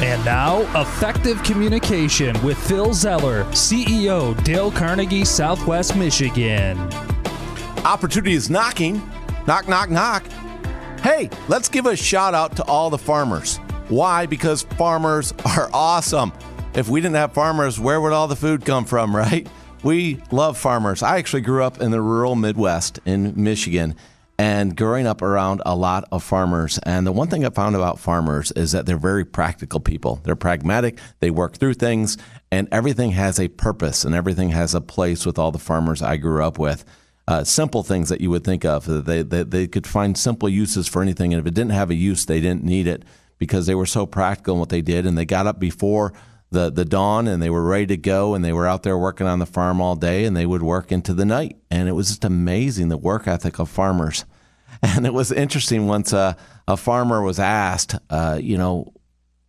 And now, Effective Communication with Phil Zeller, CEO, Dale Carnegie, Southwest Michigan. Opportunity is knocking. Knock, knock, knock. Hey, let's give a shout out to all the farmers. Why? Because farmers are awesome. If we didn't have farmers, where would all the food come from, right? We love farmers. I actually grew up in the rural Midwest in Michigan, and growing up around a lot of farmers. And the one thing I found about farmers is that they're very practical people. They're pragmatic. They work through things, and everything has a purpose, and everything has a place with all the farmers I grew up with. Simple things that you would think of. They could find simple uses for anything, and if it didn't have a use, they didn't need it because they were so practical in what they did, and they got up before the dawn, and they were ready to go, and they were out there working on the farm all day, and they would work into the night. And it was just amazing, the work ethic of farmers. And it was interesting once a farmer was asked,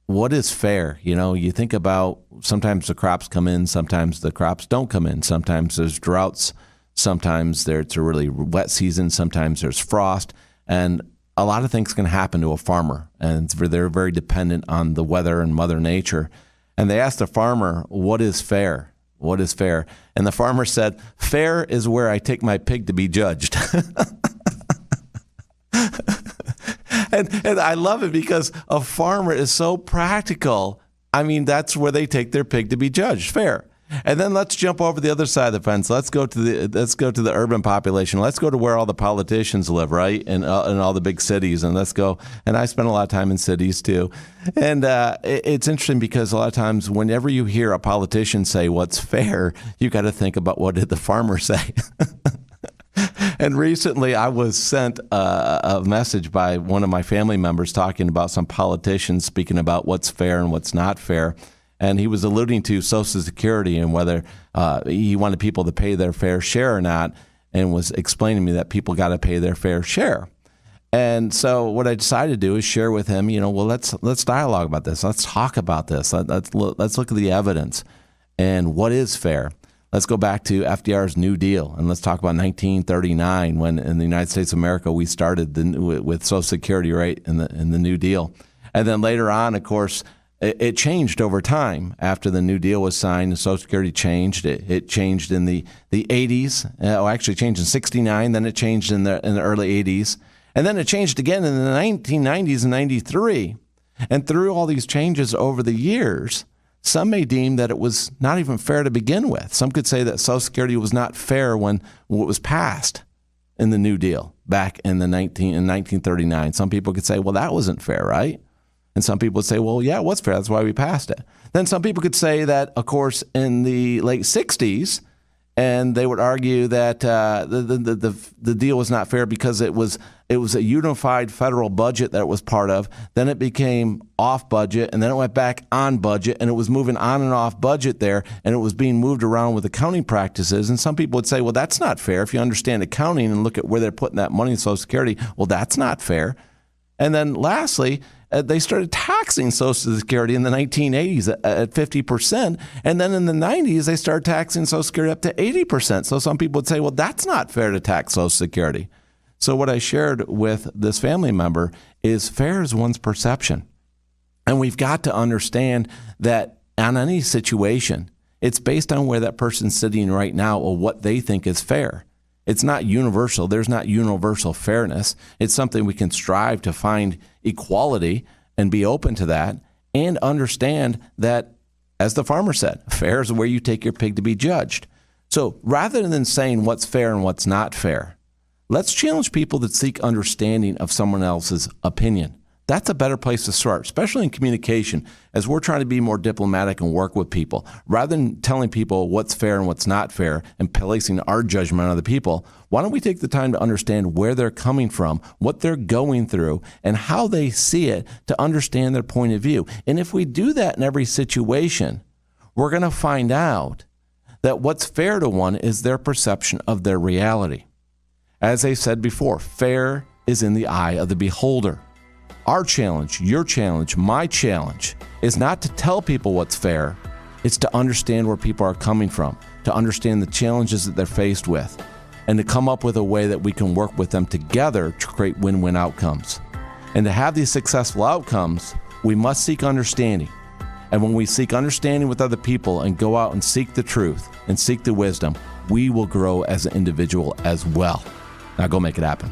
what is fair? You think about sometimes the crops come in, sometimes the crops don't come in. Sometimes there's droughts, sometimes it's a really wet season, sometimes there's frost, and a lot of things can happen to a farmer, and they're very dependent on the weather and Mother Nature. And they asked the farmer, what is fair? What is fair? And the farmer said, fair is where I take my pig to be judged. And I love it because a farmer is so practical. I mean, that's where they take their pig to be judged. Fair. And then let's jump over the other side of the fence. Let's go to the urban population. Let's go to where all the politicians live, right? In all the big cities. And let's go. And I spend a lot of time in cities too. And it's interesting because a lot of times whenever you hear a politician say what's fair, you got to think about what did the farmer say. And recently I was sent a message by one of my family members talking about some politicians speaking about what's fair and what's not fair. And he was alluding to Social Security and whether he wanted people to pay their fair share or not, and was explaining to me that people got to pay their fair share. And so what I decided to do is share with him, let's dialogue about this. Let's talk about this. Let's look at the evidence and what is fair. Let's go back to FDR's New Deal, and let's talk about 1939 when in the United States of America we started with Social Security, right, in the New Deal. And then later on, of course, it changed over time. After the New Deal was signed, Social Security changed. It changed in the 80s. Actually changed in 69. Then it changed in the early 80s. And then it changed again in the 1990s and 93. And through all these changes over the years, some may deem that it was not even fair to begin with. Some could say that Social Security was not fair when it was passed in the New Deal back in 1939. Some people could say, well, that wasn't fair, right? And some people would say, well, yeah, it was fair. That's why we passed it. Then some people could say that, of course, in the late 60s, and they would argue that the deal was not fair because it was a unified federal budget that it was part of. Then it became off budget, and then it went back on budget, and it was moving on and off budget there, and it was being moved around with accounting practices. And some people would say, well, that's not fair. If you understand accounting and look at where they're putting that money in Social Security, well, that's not fair. And then lastly, they started taxing Social Security in the 1980s at 50%. And then in the 90s, they started taxing Social Security up to 80%. So some people would say, well, that's not fair to tax Social Security. So what I shared with this family member is fair is one's perception. And we've got to understand that on any situation, it's based on where that person's sitting right now or what they think is fair. It's not universal. There's not universal fairness. It's something we can strive to find equality and be open to that and understand that, as the farmer said, fair is where you take your pig to be judged. So rather than saying what's fair and what's not fair, let's challenge people that seek understanding of someone else's opinion. That's a better place to start, especially in communication, as we're trying to be more diplomatic and work with people. Rather than telling people what's fair and what's not fair and placing our judgment on other people, why don't we take the time to understand where they're coming from, what they're going through, and how they see it to understand their point of view. And if we do that in every situation, we're going to find out that what's fair to one is their perception of their reality. As I said before, fair is in the eye of the beholder. Our challenge, your challenge, my challenge is not to tell people what's fair. It's to understand where people are coming from, to understand the challenges that they're faced with, and to come up with a way that we can work with them together to create win-win outcomes. And to have these successful outcomes, we must seek understanding. And when we seek understanding with other people and go out and seek the truth and seek the wisdom, we will grow as an individual as well. Now go make it happen.